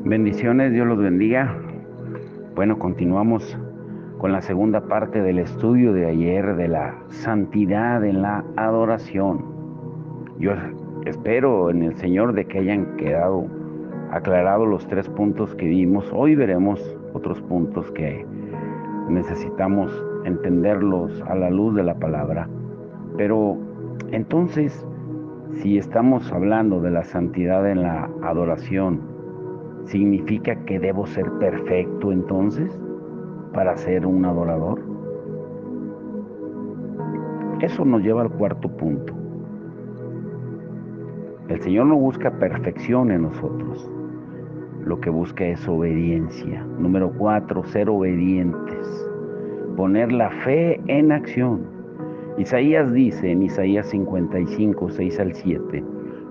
Bendiciones, Dios los bendiga. Bueno, continuamos con la segunda parte del estudio de ayer de la santidad en la adoración. Yo espero en el Señor de que hayan quedado aclarados los 3 puntos que vimos. Hoy veremos otros puntos que necesitamos entenderlos a la luz de la palabra. Pero entonces, si estamos hablando de la santidad en la adoración, ¿significa que debo ser perfecto entonces para ser un adorador? Eso nos lleva al cuarto punto. El Señor no busca perfección en nosotros. Lo que busca es obediencia. Número 4, ser obedientes. Poner la fe en acción. Isaías dice en Isaías 55, 6 al 7,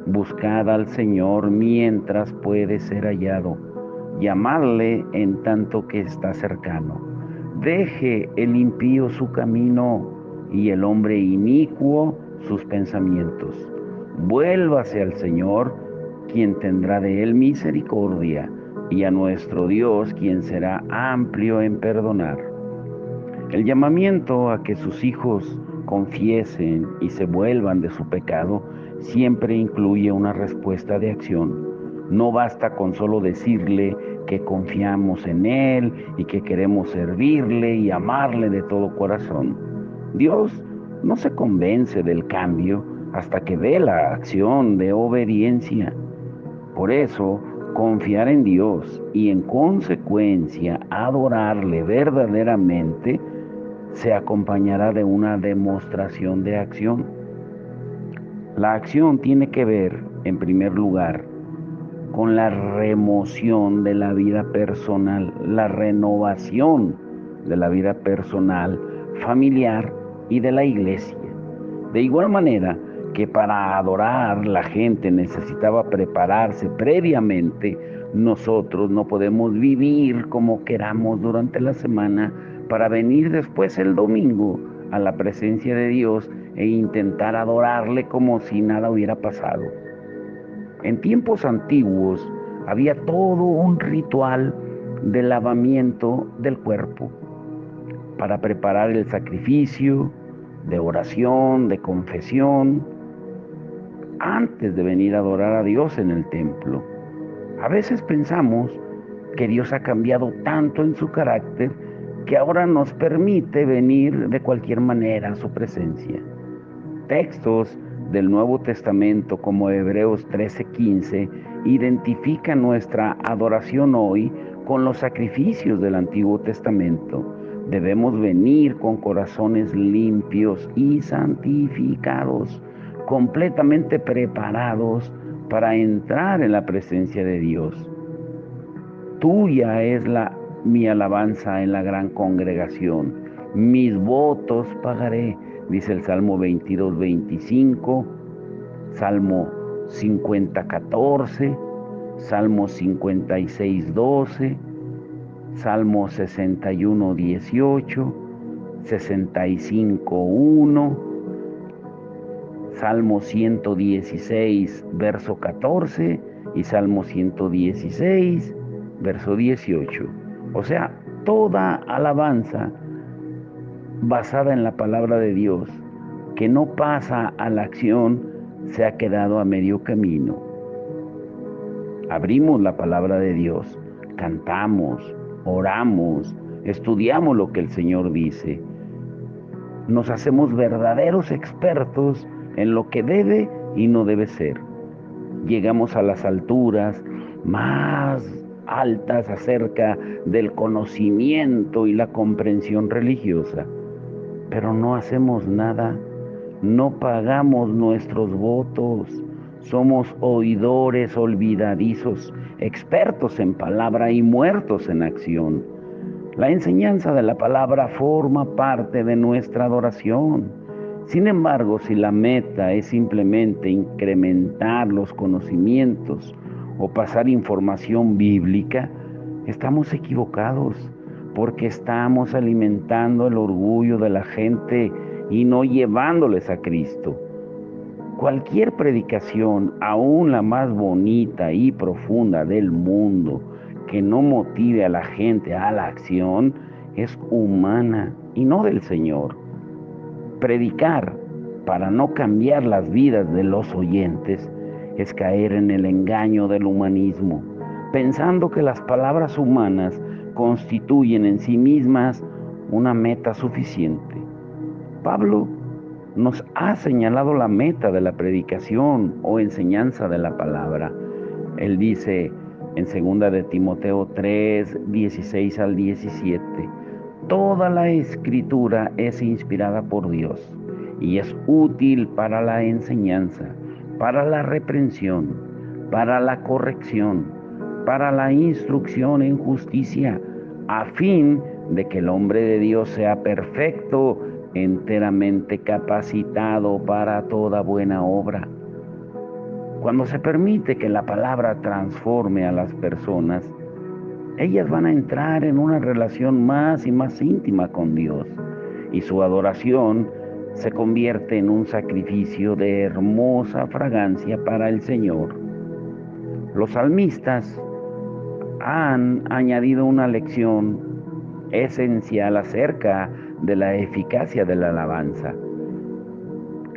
buscad al Señor mientras puede ser hallado, llamadle en tanto que está cercano. Deje el impío su camino y el hombre inicuo sus pensamientos. Vuélvase al Señor, quien tendrá de él misericordia, y a nuestro Dios, quien será amplio en perdonar. El llamamiento a que sus hijos confiesen y se vuelvan de su pecado siempre incluye una respuesta de acción. No basta con solo decirle que confiamos en Él y que queremos servirle y amarle de todo corazón. Dios no se convence del cambio hasta que ve la acción de obediencia. Por eso, confiar en Dios y en consecuencia adorarle verdaderamente se acompañará de una demostración de acción. La acción tiene que ver, en primer lugar, con la remoción de la vida personal, la renovación de la vida personal, familiar y de la iglesia. De igual manera que para adorar la gente necesitaba prepararse previamente, nosotros no podemos vivir como queramos durante la semana para venir después el domingo a la presencia de Dios e intentar adorarle como si nada hubiera pasado. En tiempos antiguos había todo un ritual de lavamiento del cuerpo para preparar el sacrificio, de oración, de confesión, antes de venir a adorar a Dios en el templo. A veces pensamos que Dios ha cambiado tanto en su carácter que ahora nos permite venir de cualquier manera a su presencia. Textos del Nuevo Testamento como Hebreos 13:15 identifican nuestra adoración hoy con los sacrificios del Antiguo Testamento. Debemos venir con corazones limpios y santificados, completamente preparados para entrar en la presencia de Dios. Tuya es mi alabanza en la gran congregación. Mis votos pagaré, dice el Salmo 22:25, Salmo 50:14, Salmo 56:12, Salmo 61:18, 65:1, Salmo 116, verso 14 y Salmo 116, verso 18. O sea, toda alabanza basada en la palabra de Dios que no pasa a la acción se ha quedado a medio camino. Abrimos la palabra de Dios, cantamos, oramos, estudiamos lo que el Señor dice. Nos hacemos verdaderos expertos en lo que debe y no debe ser. Llegamos a las alturas más altas acerca del conocimiento y la comprensión religiosa, pero no hacemos nada, no pagamos nuestros votos, somos oidores olvidadizos, expertos en palabra y muertos en acción. La enseñanza de la palabra forma parte de nuestra adoración. Sin embargo, si la meta es simplemente incrementar los conocimientos o pasar información bíblica, estamos equivocados porque estamos alimentando el orgullo de la gente y no llevándoles a Cristo. Cualquier predicación, aún la más bonita y profunda del mundo, que no motive a la gente a la acción es humana y no del Señor. Predicar para no cambiar las vidas de los oyentes es caer en el engaño del humanismo, pensando que las palabras humanas constituyen en sí mismas una meta suficiente. Pablo nos ha señalado la meta de la predicación o enseñanza de la palabra. Él dice en 2 de Timoteo 3, 16 al 17, toda la escritura es inspirada por Dios y es útil para la enseñanza, para la reprensión, para la corrección, para la instrucción en justicia, a fin de que el hombre de Dios sea perfecto, enteramente capacitado para toda buena obra. Cuando se permite que la palabra transforme a las personas, ellas van a entrar en una relación más y más íntima con Dios y su adoración se convierte en un sacrificio de hermosa fragancia para el Señor. Los salmistas han añadido una lección esencial acerca de la eficacia de la alabanza,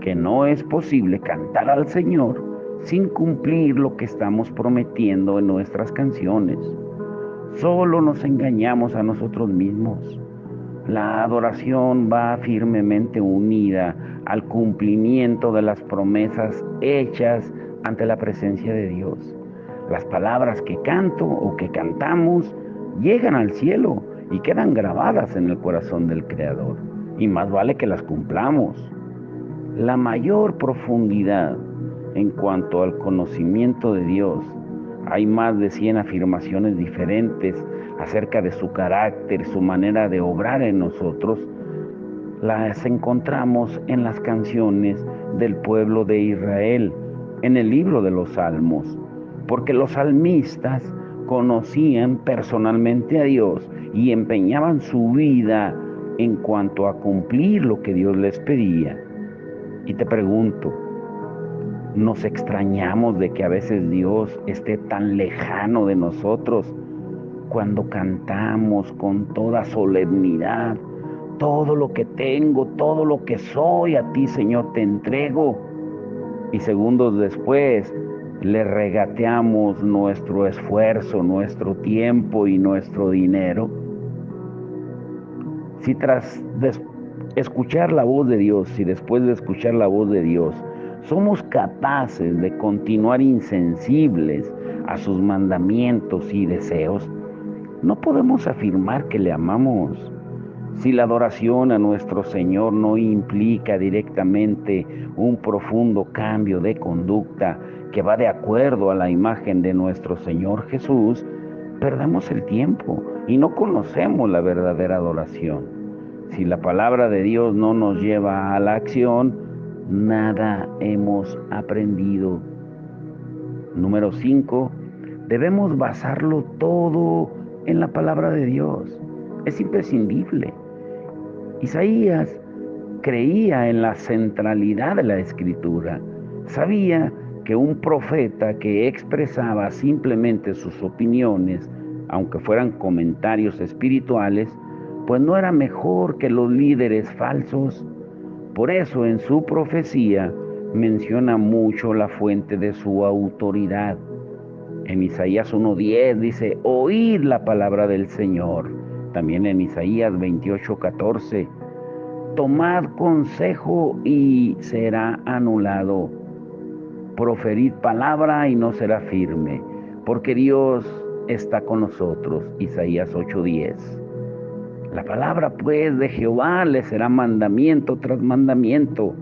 que no es posible cantar al Señor sin cumplir lo que estamos prometiendo en nuestras canciones. Solo nos engañamos a nosotros mismos. La adoración va firmemente unida al cumplimiento de las promesas hechas ante la presencia de Dios. Las palabras que canto o que cantamos llegan al cielo y quedan grabadas en el corazón del Creador. Y más vale que las cumplamos. La mayor profundidad en cuanto al conocimiento de Dios. Hay más de 100 afirmaciones diferentes acerca de su carácter, su manera de obrar en nosotros. Las encontramos en las canciones del pueblo de Israel, en el libro de los Salmos, porque los salmistas conocían personalmente a Dios y empeñaban su vida en cuanto a cumplir lo que Dios les pedía. Y te pregunto, ¿nos extrañamos de que a veces Dios esté tan lejano de nosotros cuando cantamos con toda solemnidad? Todo lo que tengo, todo lo que soy, a ti, Señor, te entrego. Y segundos después le regateamos nuestro esfuerzo, nuestro tiempo y nuestro dinero. Si tras escuchar la voz de Dios, si después de escuchar la voz de Dios, somos capaces de continuar insensibles a sus mandamientos y deseos, no podemos afirmar que le amamos. Si la adoración a nuestro Señor no implica directamente un profundo cambio de conducta que va de acuerdo a la imagen de nuestro Señor Jesús, perdemos el tiempo y no conocemos la verdadera adoración. Si la palabra de Dios no nos lleva a la acción, nada hemos aprendido. Número 5, debemos basarlo todo en la palabra de Dios. Es imprescindible. Isaías creía en la centralidad de la Escritura. Sabía que un profeta que expresaba simplemente sus opiniones, aunque fueran comentarios espirituales, pues no era mejor que los líderes falsos. Por eso en su profecía menciona mucho la fuente de su autoridad. En Isaías 1:10 dice, oíd la palabra del Señor. También en Isaías 28:14, tomad consejo y será anulado. Proferid palabra y no será firme, porque Dios está con nosotros. Isaías 8:10. La palabra pues de Jehová le será mandamiento tras mandamiento.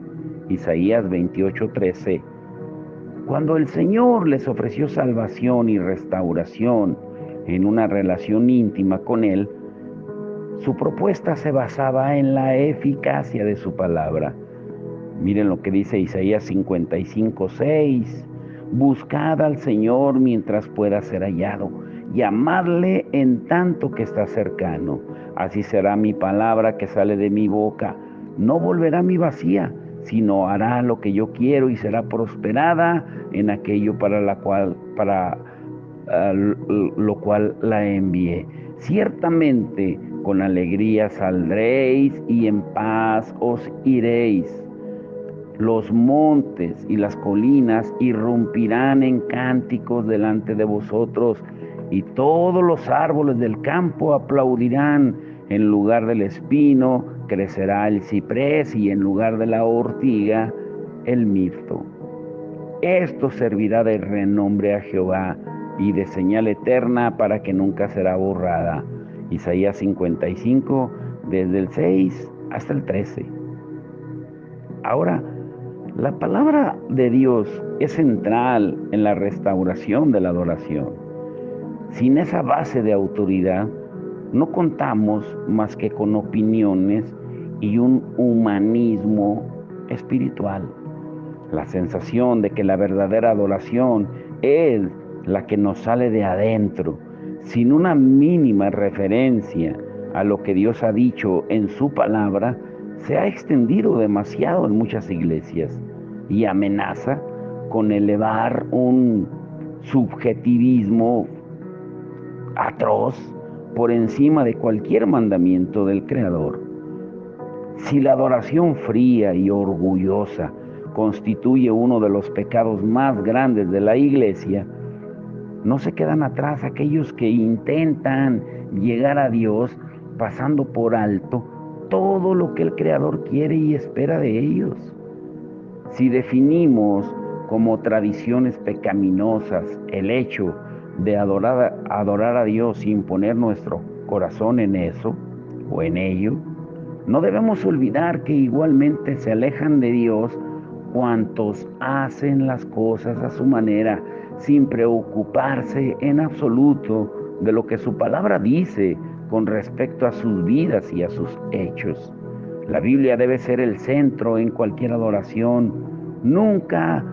Isaías 28:13. Cuando el Señor les ofreció salvación y restauración en una relación íntima con Él, su propuesta se basaba en la eficacia de su palabra. Miren lo que dice Isaías 55:6. Buscad al Señor mientras pueda ser hallado, llamadle en tanto que está cercano. Así será mi palabra que sale de mi boca. No volverá mi vacía, sino hará lo que yo quiero y será prosperada en aquello para lo cual la envié. Ciertamente con alegría saldréis y en paz os iréis. Los montes y las colinas irrumpirán en cánticos delante de vosotros, y todos los árboles del campo aplaudirán. En lugar del espino crecerá el ciprés, y en lugar de la ortiga el mirto. Esto servirá de renombre a Jehová y de señal eterna para que nunca será borrada. Isaías 55, desde el 6 hasta el 13. Ahora, la palabra de Dios es central en la restauración de la adoración. Sin esa base de autoridad, no contamos más que con opiniones y un humanismo espiritual. La sensación de que la verdadera adoración es la que nos sale de adentro, sin una mínima referencia a lo que Dios ha dicho en su palabra, se ha extendido demasiado en muchas iglesias y amenaza con elevar un subjetivismo atroz por encima de cualquier mandamiento del Creador. Si la adoración fría y orgullosa constituye uno de los pecados más grandes de la iglesia, no se quedan atrás aquellos que intentan llegar a Dios pasando por alto todo lo que el Creador quiere y espera de ellos. Si definimos como tradiciones pecaminosas el hecho de adorar a Dios sin poner nuestro corazón en eso o en ello, no debemos olvidar que igualmente se alejan de Dios cuantos hacen las cosas a su manera, sin preocuparse en absoluto de lo que su palabra dice con respecto a sus vidas y a sus hechos. La Biblia debe ser el centro en cualquier adoración. Nunca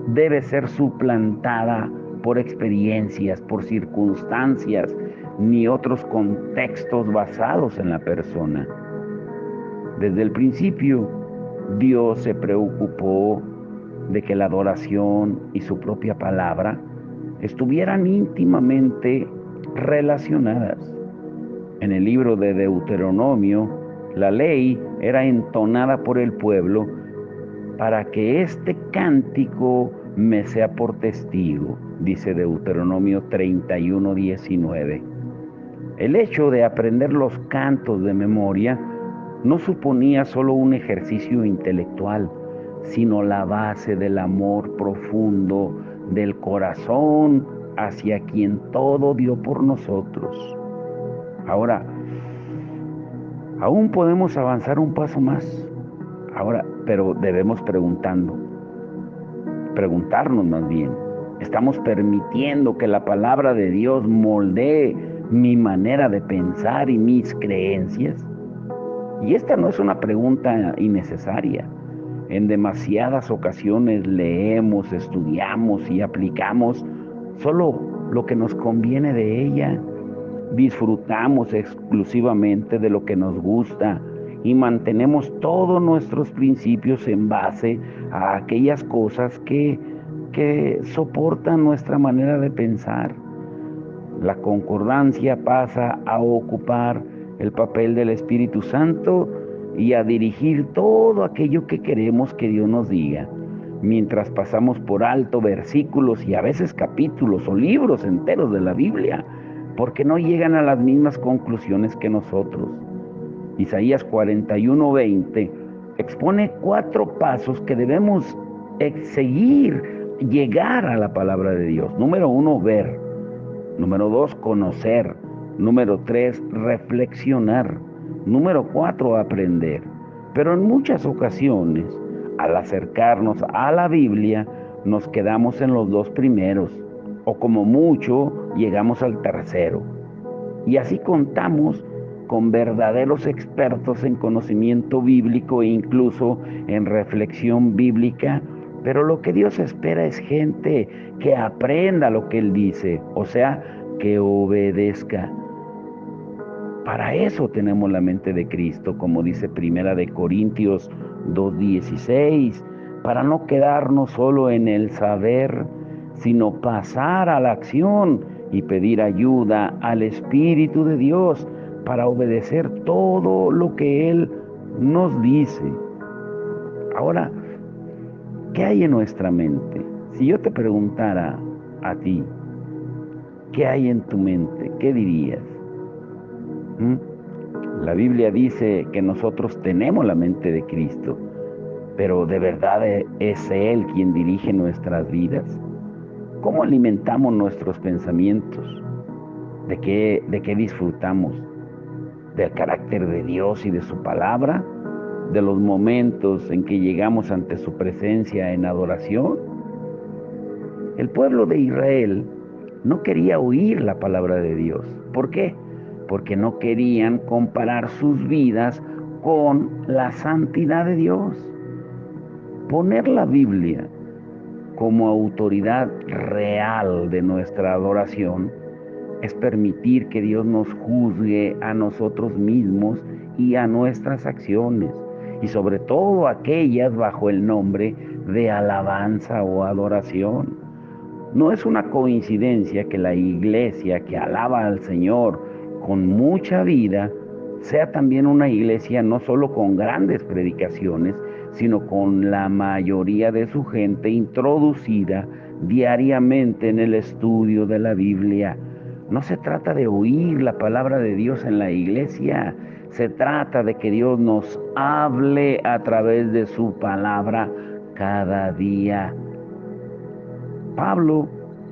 debe ser suplantada por experiencias, por circunstancias, ni otros contextos basados en la persona. Desde el principio, Dios se preocupó de que la adoración y su propia palabra estuvieran íntimamente relacionadas. En el libro de Deuteronomio, la ley era entonada por el pueblo para que este cántico me sea por testigo, dice Deuteronomio 31:19. El hecho de aprender los cantos de memoria no suponía solo un ejercicio intelectual, sino la base del amor profundo del corazón hacia quien todo dio por nosotros. Ahora, aún podemos avanzar un paso más. Ahora, pero debemos preguntarnos más bien, ¿estamos permitiendo que la palabra de Dios moldee mi manera de pensar y mis creencias? Y esta no es una pregunta innecesaria. En demasiadas ocasiones leemos, estudiamos y aplicamos solo lo que nos conviene de ella. Disfrutamos exclusivamente de lo que nos gusta y mantenemos todos nuestros principios en base a aquellas cosas que soportan nuestra manera de pensar. La concordancia pasa a ocupar el papel del Espíritu Santo y a dirigir todo aquello que queremos que Dios nos diga, mientras pasamos por alto versículos y a veces capítulos o libros enteros de la Biblia, porque no llegan a las mismas conclusiones que nosotros. Isaías 41:20 expone 4 pasos que debemos seguir, llegar a la palabra de Dios. Número 1, ver. Número 2, conocer. Número 3, reflexionar. Número 4, aprender. Pero en muchas ocasiones, al acercarnos a la Biblia, nos quedamos en los 2 primeros, o como mucho, llegamos al tercero. Y así contamos con verdaderos expertos en conocimiento bíblico e incluso en reflexión bíblica, pero lo que Dios espera es gente que aprenda lo que Él dice, o sea, que obedezca. Para eso tenemos la mente de Cristo, como dice Primera de Corintios 2:16, para no quedarnos solo en el saber, sino pasar a la acción y pedir ayuda al Espíritu de Dios para obedecer todo lo que Él nos dice. Ahora, ¿qué hay en nuestra mente? Si yo te preguntara a ti, ¿qué hay en tu mente? ¿Qué dirías? La Biblia dice que nosotros tenemos la mente de Cristo, pero ¿de verdad es Él quien dirige nuestras vidas? ¿Cómo alimentamos nuestros pensamientos? ¿De qué disfrutamos? ¿Del carácter de Dios y de su palabra? ¿De los momentos en que llegamos ante su presencia en adoración? El pueblo de Israel no quería oír la palabra de Dios. ¿Por qué? Porque no querían comparar sus vidas con la santidad de Dios. Poner la Biblia como autoridad real de nuestra adoración es permitir que Dios nos juzgue a nosotros mismos y a nuestras acciones, y sobre todo aquellas bajo el nombre de alabanza o adoración. No es una coincidencia que la iglesia que alaba al Señor con mucha vida sea también una iglesia no solo con grandes predicaciones, sino con la mayoría de su gente introducida diariamente en el estudio de la Biblia. No se trata de oír la palabra de Dios en la iglesia, se trata de que Dios nos hable a través de su palabra cada día. Pablo,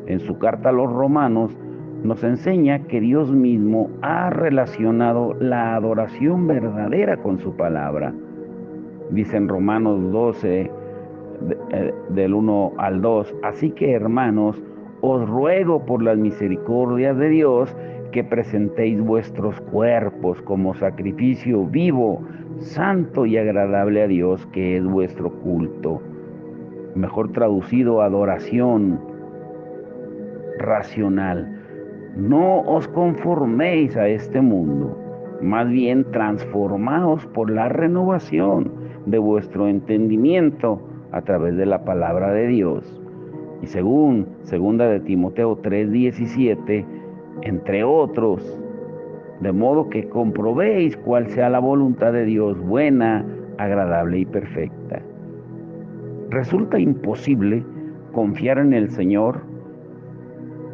en su carta a los Romanos, nos enseña que Dios mismo ha relacionado la adoración verdadera con su palabra. Dice en Romanos 12, del 1 al 2, así que hermanos, os ruego por las misericordias de Dios que presentéis vuestros cuerpos como sacrificio vivo, santo y agradable a Dios, que es vuestro culto. Mejor traducido, adoración racional. No os conforméis a este mundo, más bien transformaos por la renovación de vuestro entendimiento a través de la palabra de Dios. Y según 2 Timoteo 3:17, entre otros, de modo que comprobéis cuál sea la voluntad de Dios, buena, agradable y perfecta. Resulta imposible confiar en el Señor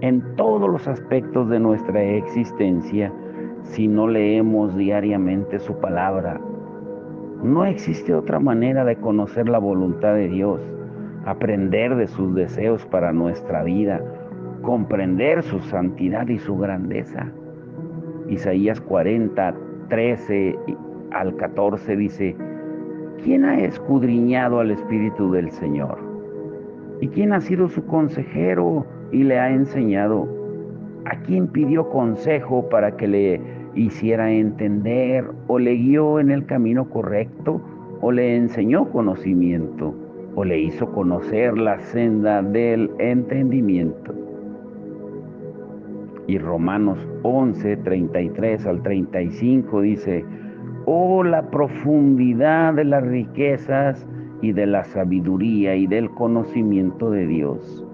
en todos los aspectos de nuestra existencia si no leemos diariamente su palabra. No existe otra manera de conocer la voluntad de Dios, aprender de sus deseos para nuestra vida, comprender su santidad y su grandeza. Isaías 40, 13 al 14 dice: ¿quién ha escudriñado al Espíritu del Señor? ¿Y quién ha sido su consejero y le ha enseñado? ¿A quién pidió consejo para que le hiciera entender, o le guió en el camino correcto, o le enseñó conocimiento, o le hizo conocer la senda del entendimiento? Y Romanos 11, 33 al 35 dice: oh, la profundidad de las riquezas y de la sabiduría y del conocimiento de Dios.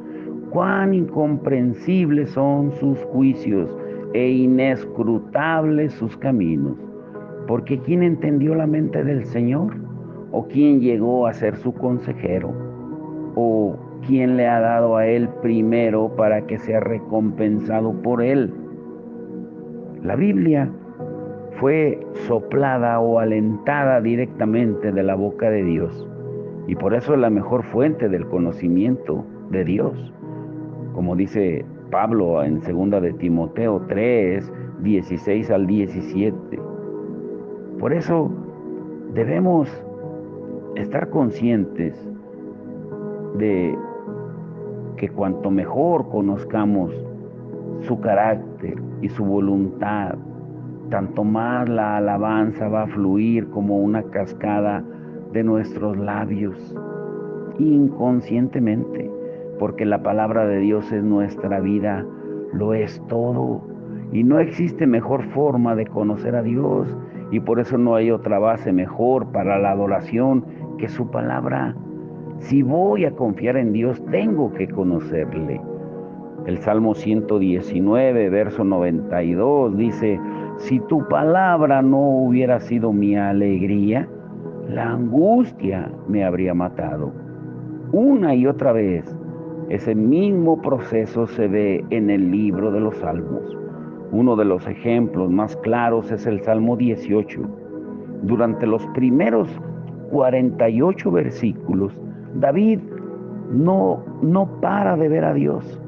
Cuán incomprensibles son sus juicios e inescrutables sus caminos. Porque ¿quién entendió la mente del Señor? ¿O quién llegó a ser su consejero? ¿O quién le ha dado a él primero para que sea recompensado por él? La Biblia fue soplada o alentada directamente de la boca de Dios, y por eso es la mejor fuente del conocimiento de Dios, como dice Pablo en 2 Timoteo 3, 16 al 17. Por eso debemos estar conscientes de que cuanto mejor conozcamos su carácter y su voluntad, tanto más la alabanza va a fluir como una cascada de nuestros labios, inconscientemente, porque la palabra de Dios es nuestra vida, lo es todo, y no existe mejor forma de conocer a Dios, y por eso no hay otra base mejor para la adoración que su palabra. Si voy a confiar en Dios, tengo que conocerle. El Salmo 119, verso 92 dice: si tu palabra no hubiera sido mi alegría, la angustia me habría matado. Una y otra vez, ese mismo proceso se ve en el libro de los Salmos. Uno de los ejemplos más claros es el Salmo 18. Durante los primeros 48 versículos, David no para de ver a Dios,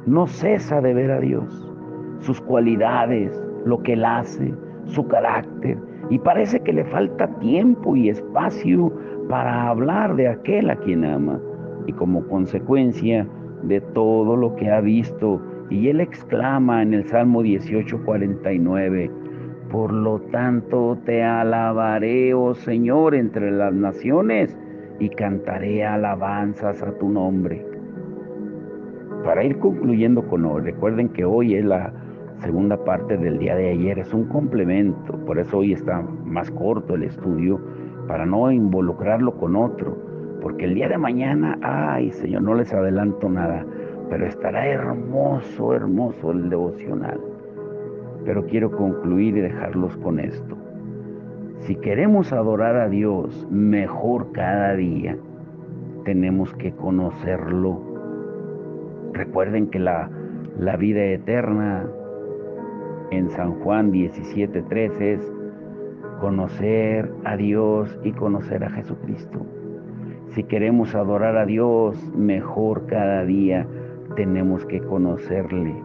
no cesa de ver a Dios, sus cualidades, lo que él hace, su carácter, y parece que le falta tiempo y espacio para hablar de aquel a quien ama, y como consecuencia de todo lo que ha visto, y él exclama en el Salmo 18:49, por lo tanto te alabaré, oh Señor, entre las naciones, y cantaré alabanzas a tu nombre. Para ir concluyendo con hoy, recuerden que hoy es la segunda parte del día de ayer, es un complemento, por eso hoy está más corto el estudio, para no involucrarlo con otro, porque el día de mañana, ay Señor, no les adelanto nada, pero estará hermoso, hermoso el devocional. Pero quiero concluir y dejarlos con esto. Si queremos adorar a Dios mejor cada día, tenemos que conocerlo. Recuerden que la vida eterna en San Juan 17:3 es conocer a Dios y conocer a Jesucristo. Si queremos adorar a Dios mejor cada día, tenemos que conocerle,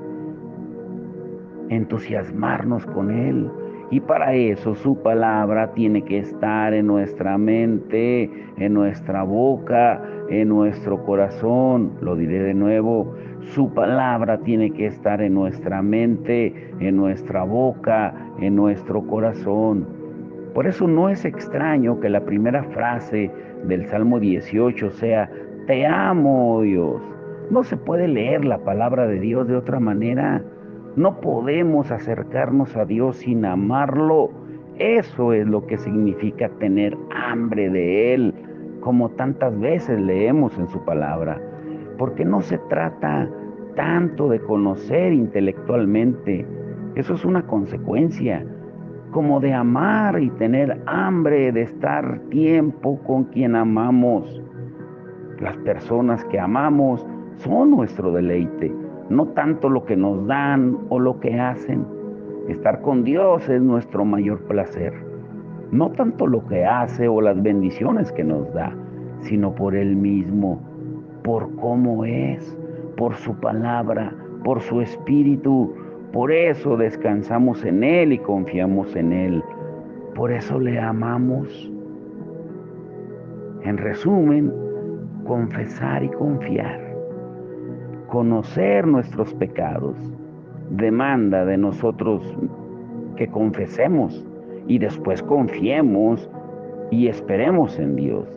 entusiasmarnos con Él. Y para eso su palabra tiene que estar en nuestra mente, en nuestra boca, en nuestro corazón. Lo diré de nuevo, su palabra tiene que estar en nuestra mente, en nuestra boca, en nuestro corazón. Por eso no es extraño que la primera frase del Salmo 18 sea: te amo, oh Dios. No se puede leer la palabra de Dios de otra manera. No podemos acercarnos a Dios sin amarlo. Eso es lo que significa tener hambre de Él, como tantas veces leemos en su palabra. Porque no se trata tanto de conocer intelectualmente, eso es una consecuencia, como de amar y tener hambre de estar tiempo con quien amamos. Las personas que amamos son nuestro deleite, no tanto lo que nos dan o lo que hacen. Estar con Dios es nuestro mayor placer, no tanto lo que hace o las bendiciones que nos da, sino por Él mismo, por cómo es, por su palabra, por su espíritu. Por eso descansamos en Él y confiamos en Él. Por eso le amamos. En resumen, confesar y confiar. Conocer nuestros pecados demanda de nosotros que confesemos y después confiemos y esperemos en Dios.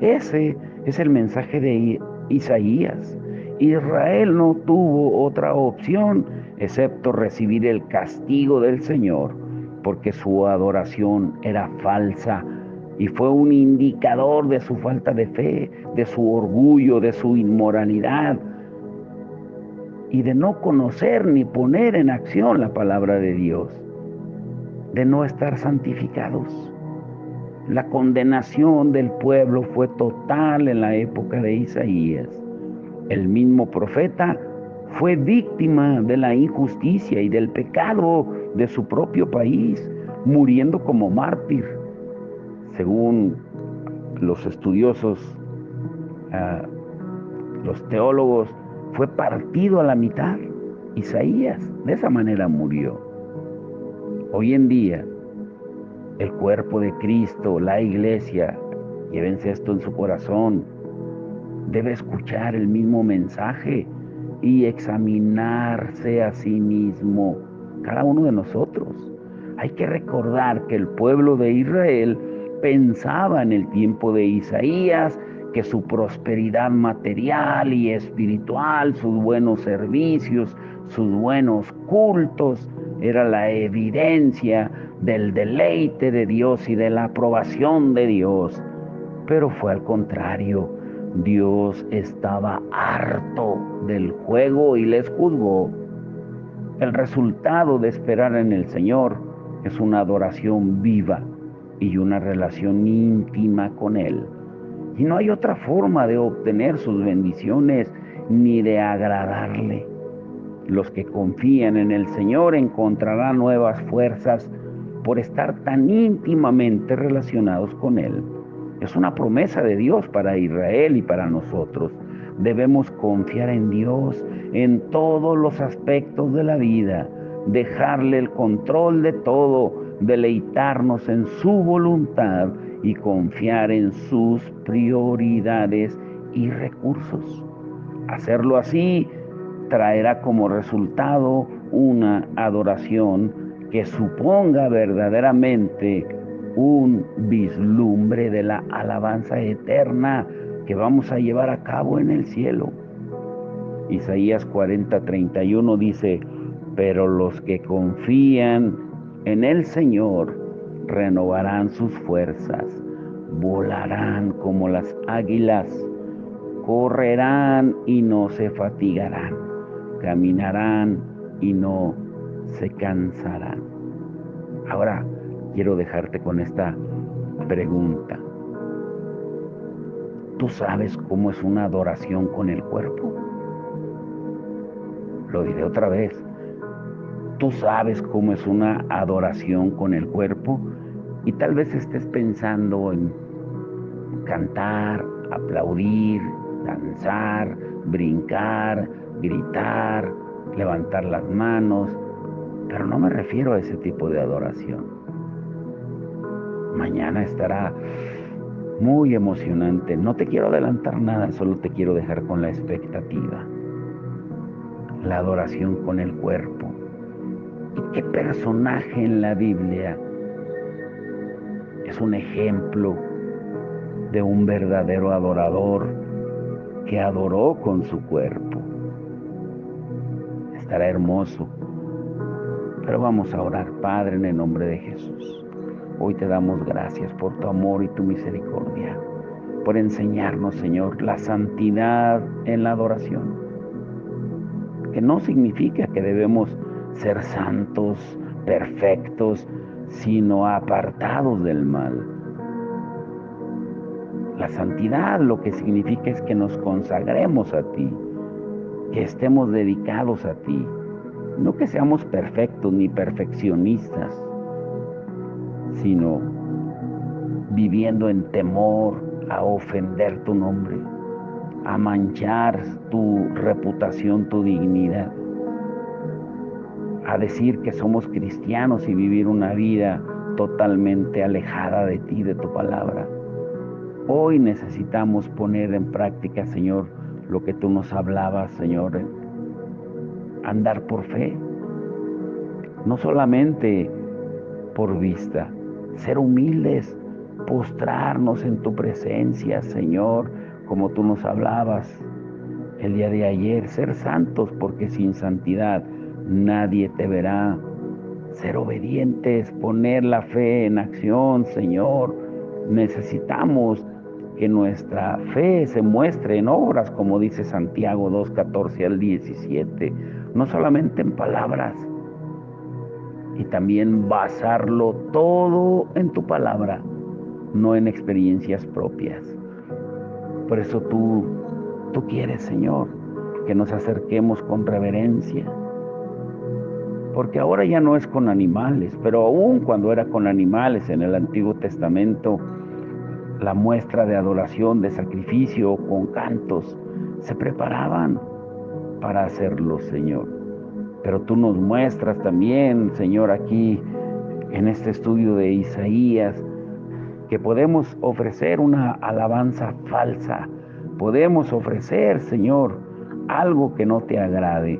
Ese es el mensaje de Isaías. Israel no tuvo otra opción excepto recibir el castigo del Señor, porque su adoración era falsa y fue un indicador de su falta de fe, de su orgullo, de su inmoralidad y de no conocer ni poner en acción la palabra de Dios, de no estar santificados. La condenación del pueblo fue total en la época de Isaías. El mismo profeta fue víctima de la injusticia y del pecado de su propio país, muriendo como mártir. Según los estudiosos, los teólogos, fue partido a la mitad. Isaías de esa manera murió. Hoy en día, el cuerpo de Cristo, la iglesia, llévense esto en su corazón, debe escuchar el mismo mensaje y examinarse a sí mismo, cada uno de nosotros. Hay que recordar que el pueblo de Israel pensaba en el tiempo de Isaías que su prosperidad material y espiritual, sus buenos servicios, sus buenos cultos, era la evidencia del deleite de Dios y de la aprobación de Dios. Pero fue al contrario. Dios estaba harto del juego y les juzgó. El resultado de esperar en el Señor es una adoración viva y una relación íntima con Él. Y no hay otra forma de obtener sus bendiciones ni de agradarle. Los que confían en el Señor encontrarán nuevas fuerzas por estar tan íntimamente relacionados con Él. Es una promesa de Dios para Israel y para nosotros. Debemos confiar en Dios en todos los aspectos de la vida, dejarle el control de todo, deleitarnos en su voluntad y confiar en sus prioridades y recursos. Hacerlo así traerá como resultado una adoración que suponga verdaderamente un vislumbre de la alabanza eterna que vamos a llevar a cabo en el cielo. Isaías 40:31 dice: pero los que confían en el Señor renovarán sus fuerzas, volarán como las águilas, correrán y no se fatigarán, caminarán y no se cansarán. Ahora quiero dejarte con esta pregunta. ¿Tú sabes cómo es una adoración con el cuerpo? Lo diré otra vez. ¿Tú sabes cómo es una adoración con el cuerpo? Y tal vez estés pensando en cantar, aplaudir, danzar, brincar, gritar, levantar las manos, pero no me refiero a ese tipo de adoración. Mañana estará muy emocionante. No te quiero adelantar nada, solo te quiero dejar con la expectativa. La adoración con el cuerpo. ¿Y qué personaje en la Biblia es un ejemplo de un verdadero adorador que adoró con su cuerpo? Estará hermoso. Pero vamos a orar. Padre, en el nombre de Jesús, hoy te damos gracias por tu amor y tu misericordia, por enseñarnos, Señor, la santidad en la adoración, que no significa que debemos ser santos, perfectos, sino apartados del mal. La santidad lo que significa es que nos consagremos a ti, que estemos dedicados a ti, no que seamos perfectos ni perfeccionistas, sino viviendo en temor a ofender tu nombre, a manchar tu reputación, tu dignidad, a decir que somos cristianos y vivir una vida totalmente alejada de ti, de tu palabra. Hoy necesitamos poner en práctica, Señor, lo que tú nos hablabas, Señor, andar por fe, no solamente por vista, ser humildes, postrarnos en tu presencia, Señor, como tú nos hablabas el día de ayer, ser santos, porque sin santidad nadie te verá. Ser obedientes, poner la fe en acción, Señor. Necesitamos que nuestra fe se muestre en obras, como dice Santiago 2:14-17, no solamente en palabras, y también basarlo todo en tu palabra, no en experiencias propias. Por eso tú quieres, Señor, que nos acerquemos con reverencia, porque ahora ya no es con animales, pero aún cuando era con animales en el Antiguo Testamento, la muestra de adoración, de sacrificio, con cantos, se preparaban para hacerlo, Señor. Pero tú nos muestras también, Señor, aquí en este estudio de Isaías, que podemos ofrecer una alabanza falsa, podemos ofrecer, Señor, algo que no te agrade.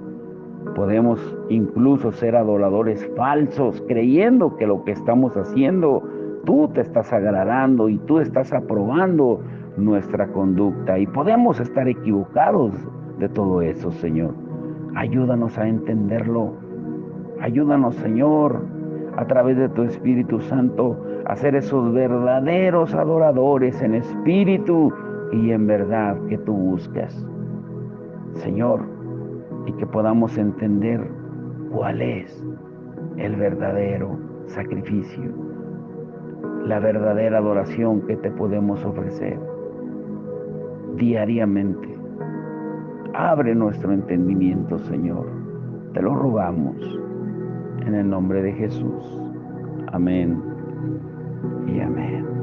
Podemos incluso ser adoradores falsos, creyendo que lo que estamos haciendo, tú te estás agradando y tú estás aprobando nuestra conducta. Y podemos estar equivocados de todo eso, Señor. Ayúdanos a entenderlo. Ayúdanos, Señor, a través de tu Espíritu Santo, a ser esos verdaderos adoradores en espíritu y en verdad que tú buscas, Señor, y que podamos entender cuál es el verdadero sacrificio, la verdadera adoración que te podemos ofrecer diariamente. Abre nuestro entendimiento, Señor. Te lo rogamos en el nombre de Jesús. Amén y amén.